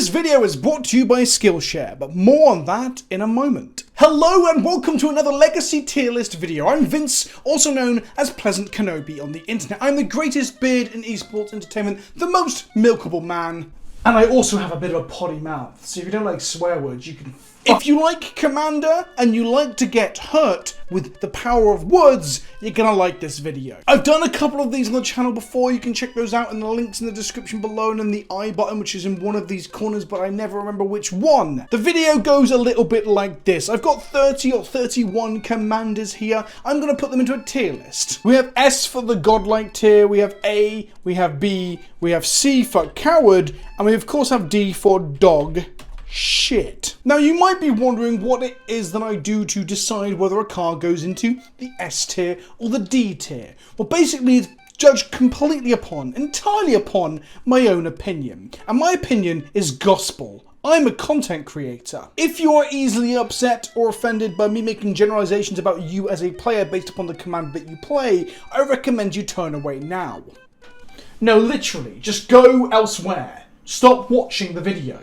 This video is brought to you by Skillshare, but more on that in a moment. Hello and welcome to another Legacy tier list video. I'm Vince, also known as PleasantKenobi on the internet. I'm the greatest beard in esports entertainment, the most milkable man, and I also have a bit of a potty mouth, so if you don't like swear words, you can If you like Commander and you like to get hurt with the power of words, you're gonna like this video. I've done a couple of these on the channel before. You can check those out in the links in the description below and in the I button, which is in one of these corners, but I never remember which one. The video goes a little bit like this. I've got 30 or 31 commanders here. I'm gonna put them into a tier list. We have S for the godlike tier, we have A, we have B, we have C for coward, and we of course have D for dog shit. Now you might be wondering what it is that I do to decide whether a card goes into the S tier or the D tier. Well, basically it's judged entirely upon my own opinion. And my opinion is gospel. I'm a content creator. If you are easily upset or offended by me making generalizations about you as a player based upon the command that you play, I recommend you turn away now. No, literally, just go elsewhere. Stop watching the video.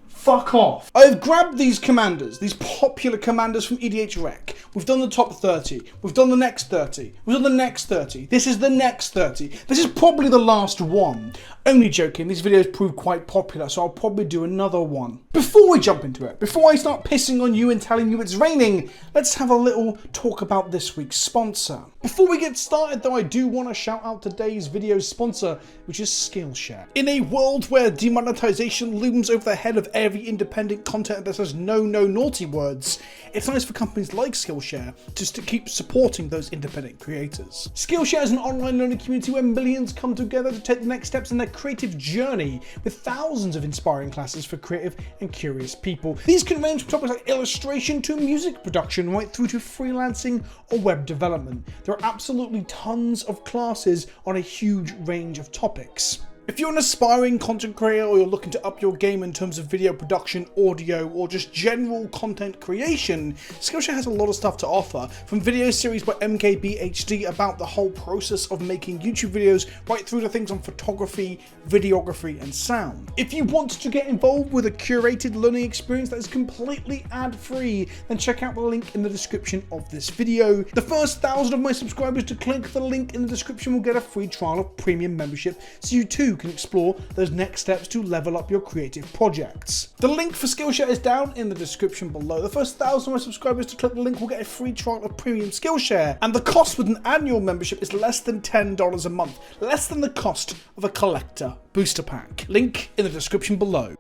Fuck off. I've grabbed these commanders, these popular commanders from EDH Rec. We've done the top 30. We've done the next 30. We've done the next 30. This is the next 30. This is probably the last one. Only joking, these videos prove quite popular, so I'll probably do another one. Before we jump into it, before I start pissing on you and telling you it's raining, let's have a little talk about this week's sponsor. Before we get started though, I do want to shout out today's video's sponsor, which is Skillshare. In a world where demonetization looms over the head of every independent content that says no naughty words, it's nice for companies like Skillshare just to keep supporting those independent creators. Skillshare is an online learning community where millions come together to take the next steps in their creative journey, with thousands of inspiring classes for creative and curious people. These can range from topics like illustration to music production, right through to freelancing or web development. There are absolutely tons of classes on a huge range of topics. If you're an aspiring content creator or you're looking to up your game in terms of video production, audio, or just general content creation, Skillshare has a lot of stuff to offer, from video series by MKBHD about the whole process of making YouTube videos, right through to things on photography, videography, and sound. If you want to get involved with a curated learning experience that is completely ad-free, then check out the link in the description of this video. The first 1,000 of my subscribers to click the link in the description will get a free trial of premium membership, so you too can explore those next steps to level up your creative projects. The link for Skillshare is down in the description below. The first 1,000 of my subscribers to click the link will get a free trial of premium Skillshare, and the cost with an annual membership is less than $10 a month, less than the cost of a collector booster pack. Link in the description below.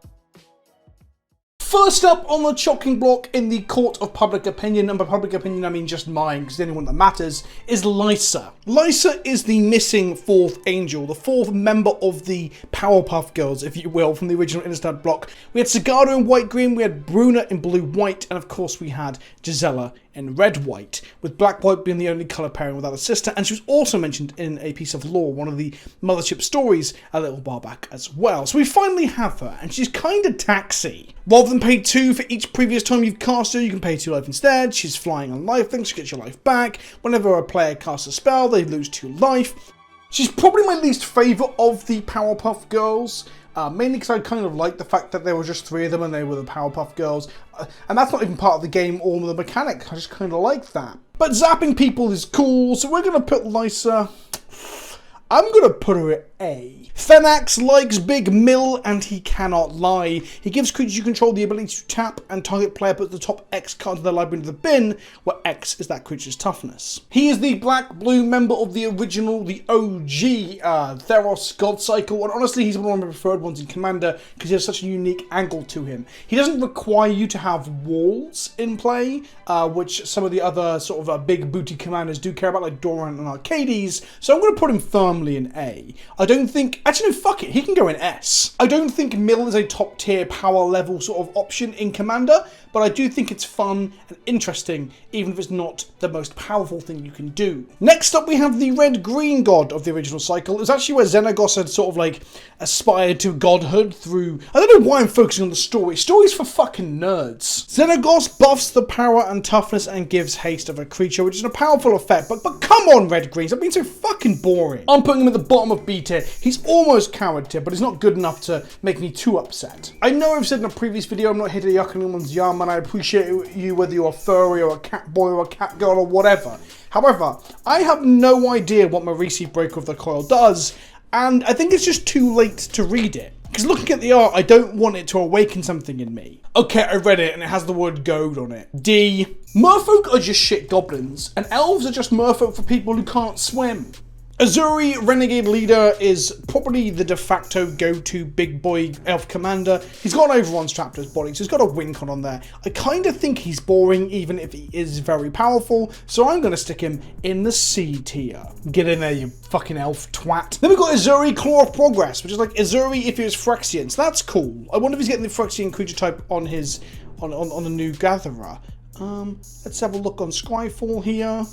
First up on the chopping block in the court of public opinion, and by public opinion I mean just mine, because the only one that matters, is Lysa. Lysa is the missing fourth angel, the fourth member of the Powerpuff Girls, if you will, from the original Interstellar block. We had Sagado in white-green, we had Bruna in blue-white, and of course we had Gisela in red-white, with black-white being the only colour pairing without a sister, and she was also mentioned in a piece of lore, one of the Mothership stories, a little while back as well. So we finally have her, and she's kind of taxi. Rather than pay 2 for each previous time you've cast her, you can pay 2 life instead. She's flying on life things, she gets your life back. Whenever a player casts a spell, they lose 2 life. She's probably my least favourite of the Powerpuff Girls. Mainly because I kind of like the fact that there were just 3 of them and they were the Powerpuff Girls. And that's not even part of the game or the mechanic, I just kind of like that. But zapping people is cool, so we're going to put Lysa... I'm going to put her at A. Fenax likes Big Mill and he cannot lie. He gives creatures you control the ability to tap and target player puts the top X card of their library into the bin, where X is that creature's toughness. He is the black-blue member of the original, the OG Theros God Cycle, and honestly he's one of my preferred ones in Commander because he has such a unique angle to him. He doesn't require you to have walls in play, which some of the other sort of big booty commanders do care about, like Doran and Arcades, so I'm going to put him firmly in A. I don't think... Actually, no, fuck it. He can go in S. I don't think Mill is a top tier power level sort of option in Commander, but I do think it's fun and interesting, even if it's not the most powerful thing you can do. Next up, we have the red-green god of the original cycle. It's actually where Xenagos had sort of like aspired to godhood through... I don't know why I'm focusing on the story. Story's for fucking nerds. Xenagos buffs the power and toughness and gives haste of a creature, which is a powerful effect, but come on, red-green, stop being so fucking boring. On putting him at the bottom of B tier. He's almost coward tier, but he's not good enough to make me too upset. I know I've said in a previous video, I'm not here to yuck anyone's yum, and I appreciate you whether you're a furry or a cat boy or a cat girl or whatever. However, I have no idea what Marisi Breaker of the Coil does, and I think it's just too late to read it. Because looking at the art, I don't want it to awaken something in me. Okay, I read it and it has the word goad on it. D. Merfolk are just shit goblins, and elves are just merfolk for people who can't swim. Azuri, Renegade Leader, is probably the de facto go-to big boy elf commander. He's got an overrun strap to his body, so he's got a wink on there. I kind of think he's boring, even if he is very powerful, so I'm going to stick him in the C tier. Get in there, you fucking elf twat. Then we've got Azuri, Claw of Progress, which is like Azuri if he was Phyrexian, so that's cool. I wonder if he's getting the Phyrexian creature type on his, on the new Gatherer. Let's have a look on Scryfall here.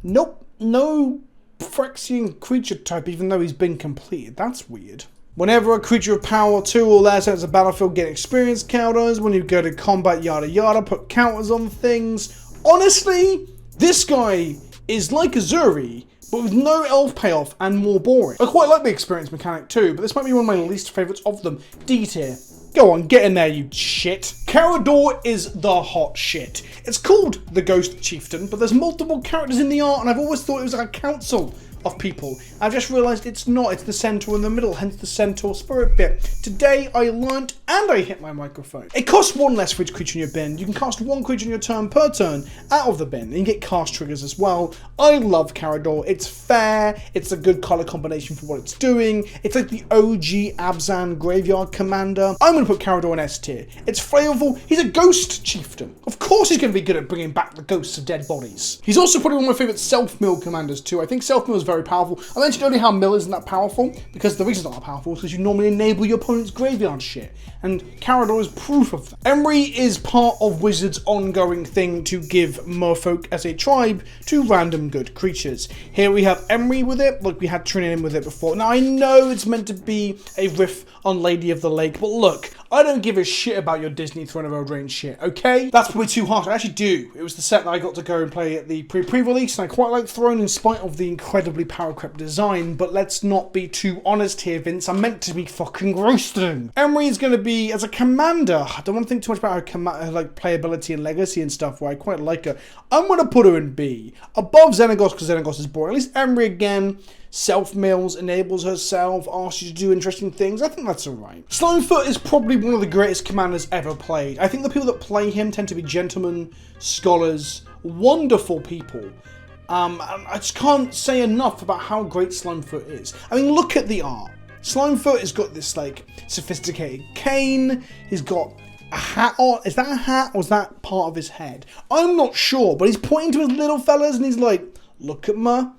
Nope, no Phyrexian creature type, even though he's been completed. That's weird. Whenever a creature of power 2 or less enters the battlefield, get experience counters. When you go to combat, yada yada, put counters on things. Honestly, this guy is like Azuri, but with no elf payoff and more boring. I quite like the experience mechanic too, but this might be one of my least favourites of them. D tier. Go on, get in there, you shit. Carador is the hot shit. It's called the Ghost Chieftain, but there's multiple characters in the art, and I've always thought it was like a council of people. I've just realised it's not, it's the centaur in the middle, hence the centaur spirit bit. Today I learnt and I hit my microphone. It costs 1 less for each creature in your bin. You can cast 1 creature in your turn per turn out of the bin, and you get cast triggers as well. I love Carador. It's fair, it's a good colour combination for what it's doing. It's like the OG Abzan Graveyard Commander. I'm going to put Carador in S tier. It's flavourful. He's a Ghost Chieftain. Of course he's going to be good at bringing back the ghosts of dead bodies. He's also probably one of my favourite self-mill commanders too. I think self-mill is very powerful. I mentioned earlier how mill isn't that powerful, because the reason it's not that powerful is because you normally enable your opponent's graveyard shit, and Carador is proof of that. Emry is part of Wizards' ongoing thing to give Merfolk as a tribe to random good creatures. Here we have Emry with it, like we had Trinian with it before. Now I know it's meant to be a riff on Lady of the Lake, but look, I don't give a shit about your Disney Throne of Eldraine shit, okay? That's probably too harsh. I actually do. It was the set that I got to go and play at the pre-release, and I quite like Throne in spite of the incredibly power-crept design, but let's not be too honest here, Vince. I'm meant to be fucking roasting. Emry is going to be, as a commander, I don't want to think too much about her like playability and legacy and stuff, where I quite like her. I'm going to put her in B. Above Xenagos, because Xenagos is boring. At least Emry, again, self-mills, enables herself, asks you to do interesting things. I think that's alright. Slimefoot is probably one of the greatest commanders ever played. I think the people that play him tend to be gentlemen, scholars, wonderful people. I just can't say enough about how great Slimefoot is. I mean, look at the art. Slimefoot has got this, like, sophisticated cane. He's got a hat on. Is that a hat or is that part of his head? I'm not sure, but he's pointing to his little fellas and he's like, look at my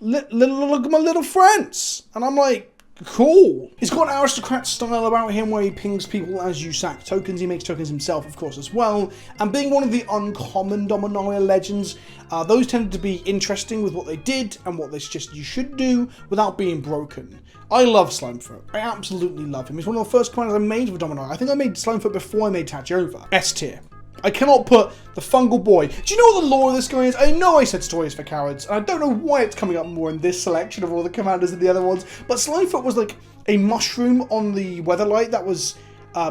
little friends. And I'm like, cool. He's got an Aristocrat style about him where he pings people as you sack tokens. He makes tokens himself, of course, as well. And being one of the uncommon Dominaria legends, those tended to be interesting with what they did and what they suggest you should do without being broken. I love Slimefoot. I absolutely love him. He's one of the first commanders I made for Dominaria. I think I made Slimefoot before I made Tachova. S tier. I cannot put the fungal boy. Do you know what the lore of this guy is? I know I said stories for cowards, and I don't know why it's coming up more in this selection of all the commanders and the other ones, but Slimefoot was like a mushroom on the Weatherlight that was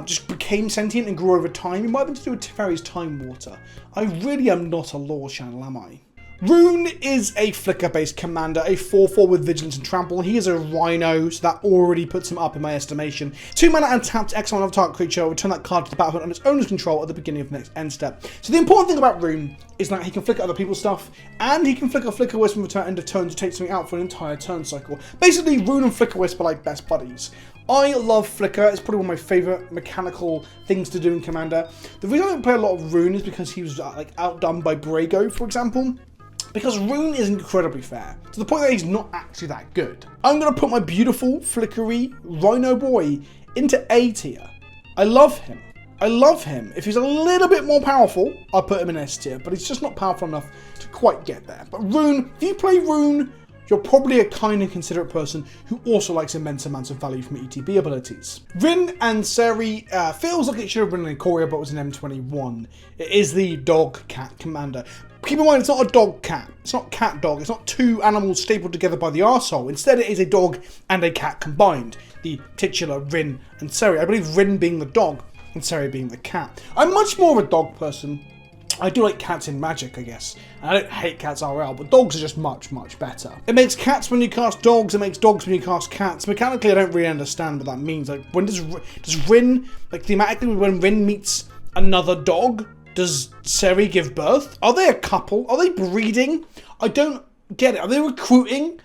just became sentient and grew over time. It might have been to do with Teferi's Time Water. I really am not a lore channel, am I? Rune is a flicker-based commander, a 4/4 with Vigilance and Trample. He is a Rhino, so that already puts him up in my estimation. 2 mana and tapped X1 of target creature, return that card to the battlefield on its owner's control at the beginning of the next end step. So the important thing about Rune is that he can flicker other people's stuff, and he can flicker Flicker Wisp from end of turn to take something out for an entire turn cycle. Basically, Rune and Flicker Wisp are like best buddies. I love Flicker. It's probably one of my favourite mechanical things to do in Commander. The reason I don't play a lot of Rune is because he was like outdone by Brago, for example. Because Rune is incredibly fair, to the point that he's not actually that good. I'm going to put my beautiful, flickery Rhino boy into A tier. I love him. I love him. If he's a little bit more powerful, I'll put him in S tier, but he's just not powerful enough to quite get there. But Rune, if you play Rune you're probably a kind and considerate person who also likes immense amounts of value from ETB abilities. Rin and Seri feels like it should have been in Ikoria, but it was an M21. It is the dog cat commander. Keep in mind, it's not a dog cat. It's not cat dog. It's not two animals stapled together by the arsehole. Instead, it is a dog and a cat combined. The titular Rin and Seri. I believe Rin being the dog and Seri being the cat. I'm much more of a dog person. I do like cats in Magic, I guess. I don't hate cats RL, but dogs are just much, much better. It makes cats when you cast dogs, it makes dogs when you cast cats. Mechanically, I don't really understand what that means. Like, when does Rin, like thematically, when Rin meets another dog, does Seri give birth? Are they a couple? Are they breeding? I don't get it. Are they recruiting?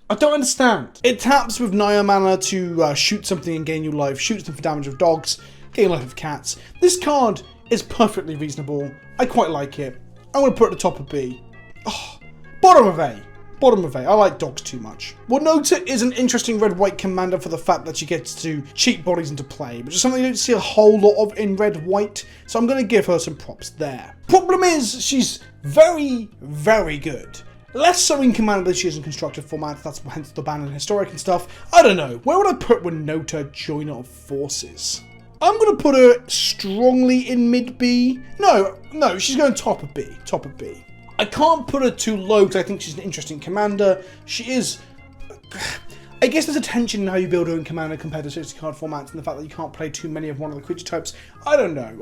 I don't understand. It taps with Naya mana to shoot something and gain new life, shoots them for damage of dogs, gain life of cats. This card is perfectly reasonable. I quite like it. I'm going to put it at the top of B. Oh, bottom of A. Bottom of A. I like dogs too much. Nota is an interesting red-white commander for the fact that she gets to cheat bodies into play, which is something you don't see a whole lot of in red-white, so I'm going to give her some props there. Problem is, she's very, very good. Less so in Commander than she is in constructed format, that's hence the ban and historic and stuff. I don't know. Where would I put Nota Joiner of Forces? I'm going to put her strongly in mid-B. No, she's going top of B. Top of B. I can't put her too low because I think she's an interesting commander. She is... I guess there's a tension in how you build her in Commander compared to 60 card formats and the fact that you can't play too many of one of the creature types. I don't know.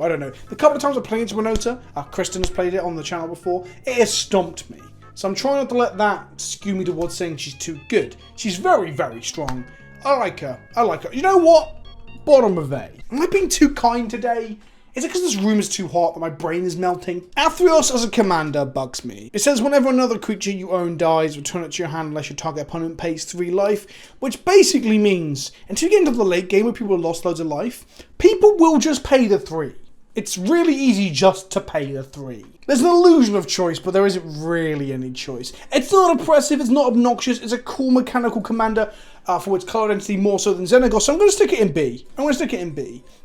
The couple of times I've played into Nota, Kristen has played it on the channel before, it has stomped me. So I'm trying not to let that skew me towards saying she's too good. She's very, very strong. I like her. You know what? Bottom of A. Am I being too kind today? Is it because this room is too hot that my brain is melting? Theros as a commander bugs me. It says whenever another creature you own dies, return it to your hand unless your target opponent pays 3 life, which basically means until you get into the late game where people have lost loads of life, people will just pay the 3. It's really easy just to pay the 3. There's an illusion of choice, but there isn't really any choice. It's not oppressive, it's not obnoxious, it's a cool mechanical commander for its colour identity more so than Xenagos, so I'm going to stick it in B.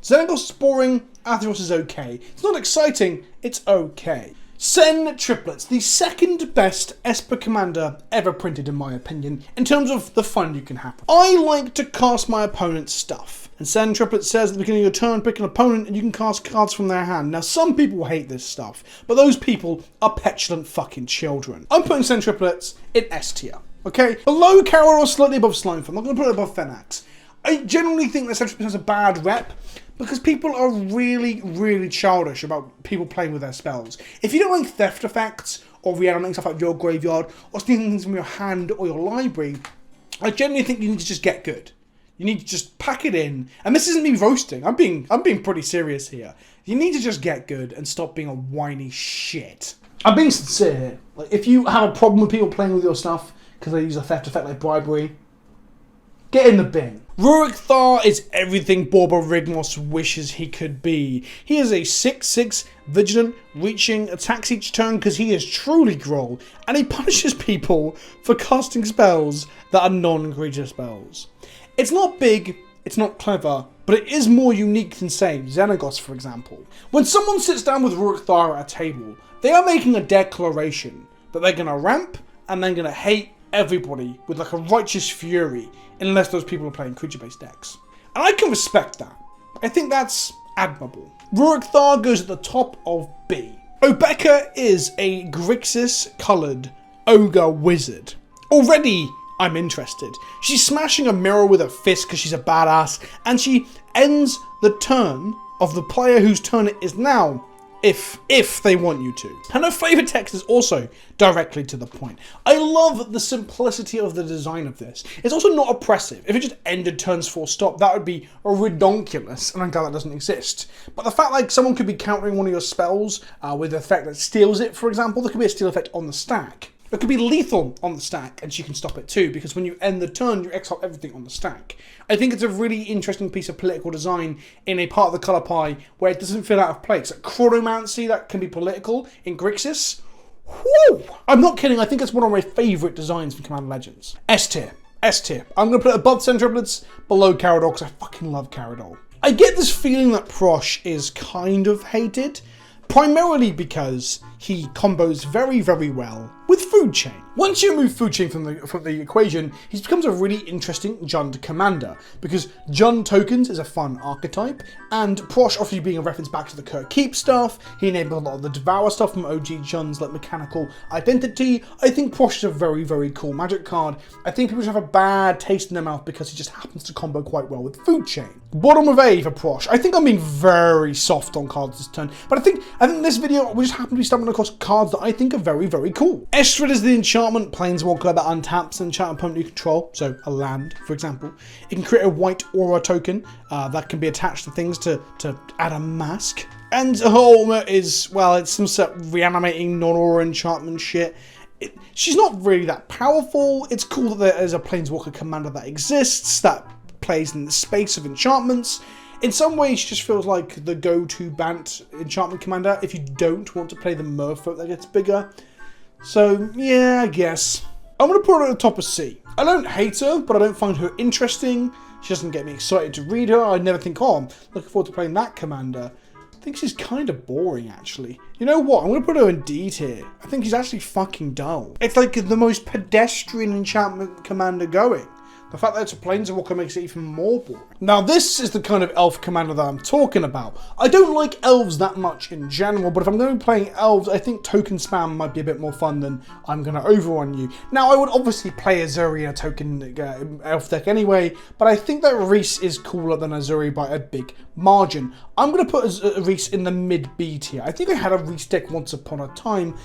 Xenagos is boring, Theros is okay. It's not exciting, it's okay. Sen Triplets, the second best Esper commander ever printed in my opinion, in terms of the fun you can have. I like to cast my opponent's stuff. And Sen Triplets says at the beginning of your turn, pick an opponent and you can cast cards from their hand. Now some people hate this stuff, but those people are petulant fucking children. I'm putting Sen Triplets in S tier, okay? Below Carol or slightly above Slimefam. I'm not going to put it above Fenax. I generally think that Sen Triplets has a bad rep, because people are really, really childish about people playing with their spells. If you don't like theft effects, or reanimating stuff out of your graveyard, or stealing things from your hand or your library, I generally think you need to just get good. You need to just pack it in. And this isn't me roasting, I'm being pretty serious here. You need to just get good and stop being a whiny shit. I'm being sincere here. Like, if you have a problem with people playing with your stuff, because they use a theft effect like bribery, get in the bin. Rurik Thar is everything Borba Rigmos wishes he could be. He is a 6/6 vigilant, reaching, attacks each turn because he is truly Groll, and he punishes people for casting spells that are non-creature spells. It's not big, it's not clever, but it is more unique than, say, Xenagos, for example. When someone sits down with Rurik Thar at a table, they are making a declaration that they're going to ramp and they're going to hate everybody with like a righteous fury unless those people are playing creature-based decks. And I can respect that. I think that's admirable. Rurik Thar goes at the top of B. Obeka is a Grixis-coloured ogre wizard. Already, I'm interested. She's smashing a mirror with her fist because she's a badass, and she ends the turn of the player whose turn it is now, if they want you to. And her flavor text is also directly to the point. I love the simplicity of the design of this. It's also not oppressive. If it just ended turns full stop, that would be redonkulous, and I'm glad that doesn't exist. But the fact like someone could be countering one of your spells with an effect that steals it, for example, there could be a steal effect on the stack. It could be lethal on the stack, and she can stop it too, because when you end the turn, you exile everything on the stack. I think it's a really interesting piece of political design in a part of the colour pie where it doesn't feel out of place. Like chronomancy, that can be political in Grixis. Whew! I'm not kidding, I think it's one of my favourite designs from Commander Legends. S tier. S tier. I'm going to put it above Sen Triplets, below Caradol, because I fucking love Caradol. I get this feeling that Prosh is kind of hated, primarily because he combos very, very well with Food Chain. Once you remove Food Chain from the equation, he becomes a really interesting Jund commander, because Jund tokens is a fun archetype, and Prosh, obviously being a reference back to the Kurt Keep stuff, he enabled a lot of the Devour stuff from OG Junds like Mechanical Identity. I think Prosh is a very, very cool Magic card. I think people should have a bad taste in their mouth because he just happens to combo quite well with Food Chain. Bottom of A for Prosh. I think I'm being very soft on cards this turn, but I think this video we just happen to be stumbling across cards that I think are very, very cool. Esper is the enchantment planeswalker that untaps an enchantment opponent you control, so a land, for example. It can create a white aura token that can be attached to things to add a mask. And her ultimate is, well, it's some sort of reanimating non-aura enchantment shit. She's not really that powerful. It's cool that there is a planeswalker commander that exists, that plays in the space of enchantments. In some ways, she just feels like the go-to Bant enchantment commander if you don't want to play the Merfolk that gets bigger. So, yeah, I guess. I'm going to put her at the top of C. I don't hate her, but I don't find her interesting. She doesn't get me excited to read her. I never think, oh, I'm looking forward to playing that commander. I think she's kind of boring, actually. You know what? I'm going to put her in D tier. I think she's actually fucking dull. It's like the most pedestrian enchantment commander going. The fact that it's a planeswalker makes it even more boring. Now, this is the kind of elf commander that I'm talking about. I don't like elves that much in general, but if I'm going to be playing elves, I think token spam might be a bit more fun than I'm going to overrun you. Now, I would obviously play Azuri in a token elf deck anyway, but I think that Reese is cooler than Azuri by a big margin. I'm going to put Reese in the mid-B tier. I think I had a Reese deck once upon a time,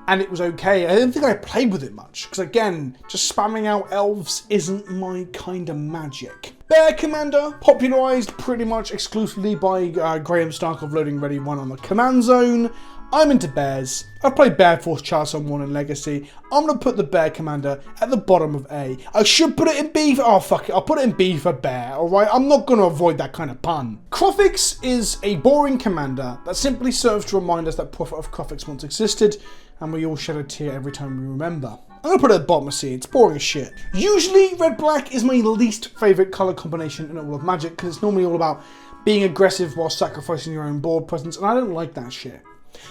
and it was okay. I don't think I played with it much, because again, just spamming out elves isn't my kind of magic. Bear Commander, popularized pretty much exclusively by Graham Stark of Loading Ready 1 on the Command Zone. I'm into bears. I've played Bear Force Chaos on 1 in Legacy. I'm going to put the Bear Commander at the bottom of A. I should put it in B for... Oh, fuck it. I'll put it in B for Bear, alright? I'm not going to avoid that kind of pun. Crofix is a boring commander that simply serves to remind us that Prophet of Crofix once existed, and we all shed a tear every time we remember. I'm going to put it at the bottom of C. It's boring as shit. Usually, red-black is my least favourite colour combination in all of Magic, because it's normally all about being aggressive while sacrificing your own board presence, and I don't like that shit.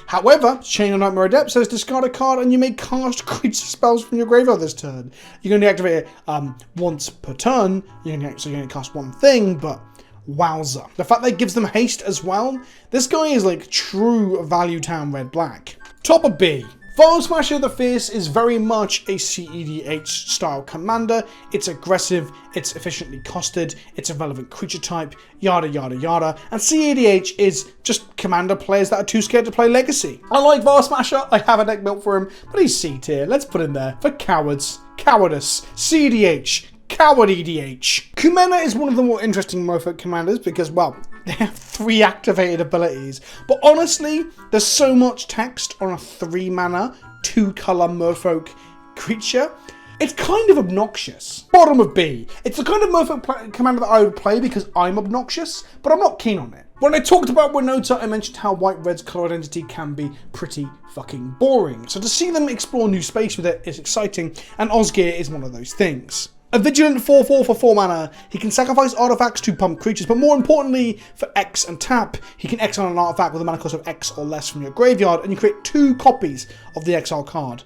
However, Chain of Nightmare Adept says discard a card and you may cast creature spells from your graveyard this turn. You're going to deactivate it once per turn. You're going to cast one thing, but wowza. The fact that it gives them haste as well, this guy is like true value town red-black. Top of B. File Smasher the Fierce is very much a CEDH style commander. It's aggressive, it's efficiently costed, it's a relevant creature type, yada yada yada. And CEDH is just commander players that are too scared to play Legacy. I like File Smasher, I have a deck built for him, but he's C tier. Let's put him there for cowards, cowardice, CEDH. Coward EDH. Kumena is one of the more interesting Merfolk commanders because, well, they have 3 activated abilities. But honestly, there's so much text on a 3 mana, 2 color Merfolk creature. It's kind of obnoxious. Bottom of B. It's the kind of Merfolk commander that I would play because I'm obnoxious, but I'm not keen on it. When I talked about Winota, I mentioned how White-Red's color identity can be pretty fucking boring. So to see them explore new space with it is exciting, and Osgear is one of those things. A Vigilant 4/4 for 4 mana, he can sacrifice artifacts to pump creatures, but more importantly, for X and tap, he can exile an artifact with a mana cost of X or less from your graveyard, and you create 2 copies of the exile card.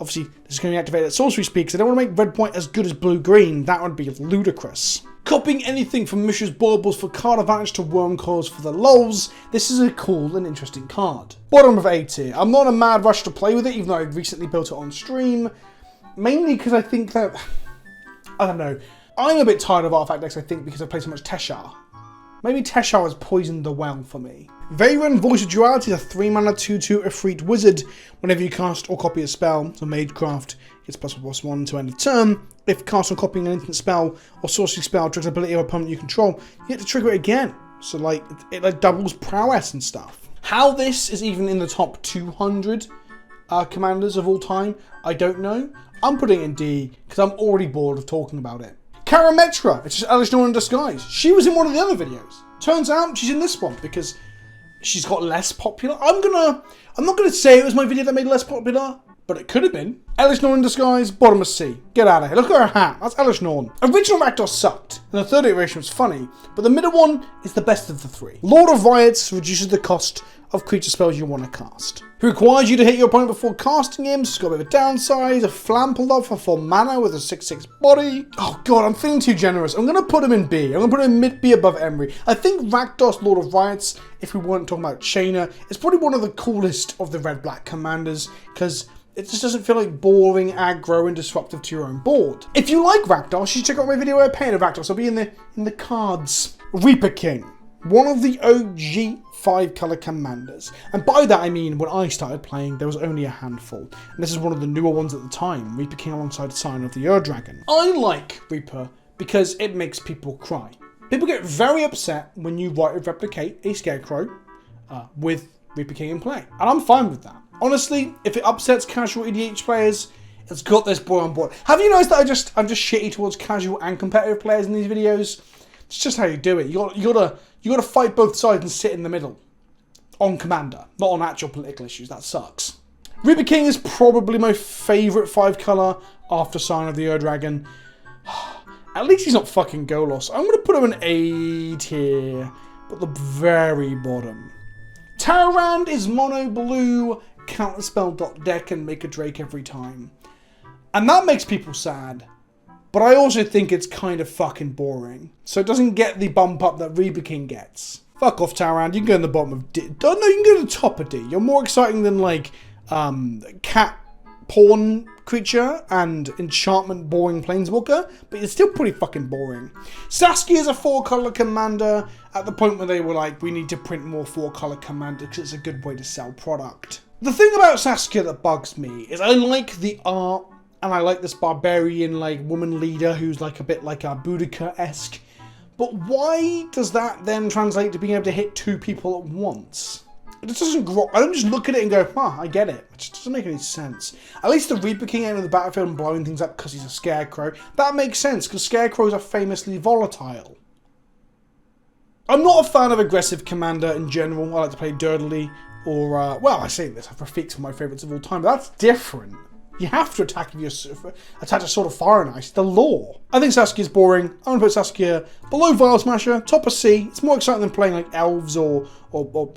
Obviously, this is going to be activated at sorcery speed, because I don't want to make red white as good as blue-green. That would be ludicrous. Copying anything from Mishra's Baubles for card advantage to Wormcoils for the lulz, this is a cool and interesting card. Bottom of A tier. I'm not in a mad rush to play with it, even though I've recently built it on stream. Mainly because I think that... I don't know. I'm a bit tired of artifact decks, I think, because I play so much Teshar. Maybe Teshar has poisoned the well for me. Veyran, Voice of Duality is a 3 mana 2/2 Efreet Wizard. Whenever you cast or copy a spell, so Magecraft gets +1/+1 to end of turn. If cast or copying an instant spell or sorcery spell triggers ability of an opponent you control, you get to trigger it again. So like it like doubles prowess and stuff. How this is even in the top 200 commanders of all time, I don't know. I'm putting it in D because I'm already bored of talking about it. Karametra, it's just Elishnor in disguise. She was in one of the other videos. Turns out she's in this one because she's got less popular. I'm not gonna say it was my video that made it less popular, but it could have been. Elish Norn in disguise, bottom of C. Get out of here. Look at her hat. That's Elish Norn. Original Rakdos sucked, and the third iteration was funny, but the middle one is the best of the three. Lord of Riots reduces the cost of creature spells you want to cast. He requires you to hit your opponent before casting him, so it's got a bit of a downside. A Flample Love for 4 mana with a 6/6 body. Oh god, I'm feeling too generous. I'm going to put him in B. I'm going to put him in mid B above Emery. I think Rakdos Lord of Riots, if we weren't talking about Chainer, is probably one of the coolest of the red-black commanders, because it just doesn't feel like boring, aggro, and disruptive to your own board. If you like Rakdos, you should check out my video where I painted Rakdos. I'll be in the cards. Reaper King. One of the OG 5-color commanders. And by that I mean, when I started playing, there was only a handful. And this is one of the newer ones at the time. Reaper King alongside Sign of the Ur-Dragon. I like Reaper because it makes people cry. People get very upset when you write or replicate a Scarecrow with Reaper King in play. And I'm fine with that. Honestly, if it upsets casual EDH players, it's got this boy on board. Have you noticed that I'm just shitty towards casual and competitive players in these videos? It's just how you do it. You gotta fight both sides and sit in the middle. On Commander, not on actual political issues. That sucks. Reaper King is probably my favourite 5-color after Sign of the Ur-Dragon. At least he's not fucking Golos. I'm gonna put him in A tier, but the very bottom. Terrorand is mono blue, counterspell deck and make a Drake every time. And that makes people sad. But I also think it's kind of fucking boring. So it doesn't get the bump up that Reaper King gets. Fuck off, Terrorand. You can go in the bottom of D. No, you can go to the top of D. You're more exciting than, like, cat porn creature and enchantment boring planeswalker, but it's still pretty fucking boring. Saskia is a 4-color commander at the point where they were like, we need to print more 4-color commanders because it's a good way to sell product. The thing about Saskia that bugs me is I like the art, and I like this barbarian, like, woman leader who's like a bit like a Boudica-esque. But why does that then translate to being able to hit 2 people at once? It just doesn't grow. I don't just look at it and go, I get it. It just doesn't make any sense. At least the Reaper King entering the battlefield and blowing things up because he's a Scarecrow, that makes sense, because Scarecrows are famously volatile. I'm not a fan of aggressive commander in general. I like to play dirtily, or, well, I say this, Rafiq's one of my favourites of all time, but that's different. You have to attack if you attach a Sword of Fire and Ice. The law. I think Saskia's boring. I'm going to put Saskia below Vile Smasher, top of C. It's more exciting than playing like elves or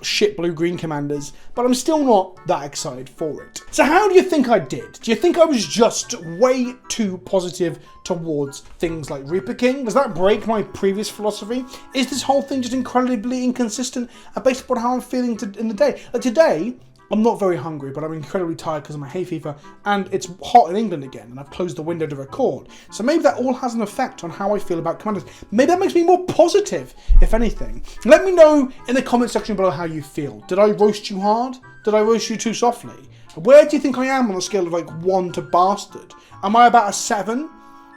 shit blue-green commanders, but I'm still not that excited for it. So how do you think I did? Do you think I was just way too positive towards things like Reaper King? Does that break my previous philosophy? Is this whole thing just incredibly inconsistent and based upon how I'm feeling in the day? Like today, I'm not very hungry, but I'm incredibly tired because of my hay fever, and it's hot in England again, and I've closed the window to record. So maybe that all has an effect on how I feel about commanders. Maybe that makes me more positive, if anything. Let me know in the comment section below how you feel. Did I roast you hard? Did I roast you too softly? Where do you think I am on a scale of like 1 to bastard? Am I about a 7?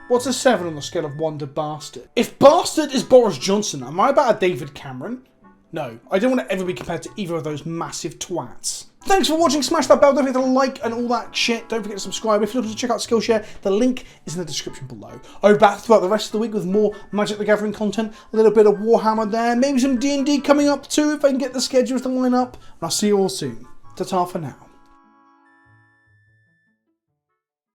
What's a 7 on the scale of 1 to bastard? If bastard is Boris Johnson, am I about a David Cameron? No, I don't want to ever be compared to either of those massive twats. Thanks for watching. Smash that bell, don't forget to like and all that shit. Don't forget to subscribe. If you're looking to check out Skillshare, the link is in the description below. I'll be back throughout the rest of the week with more Magic the Gathering content, a little bit of Warhammer there, maybe some D&D coming up too if I can get the schedules to line up. And I'll see you all soon. Ta-ta for now.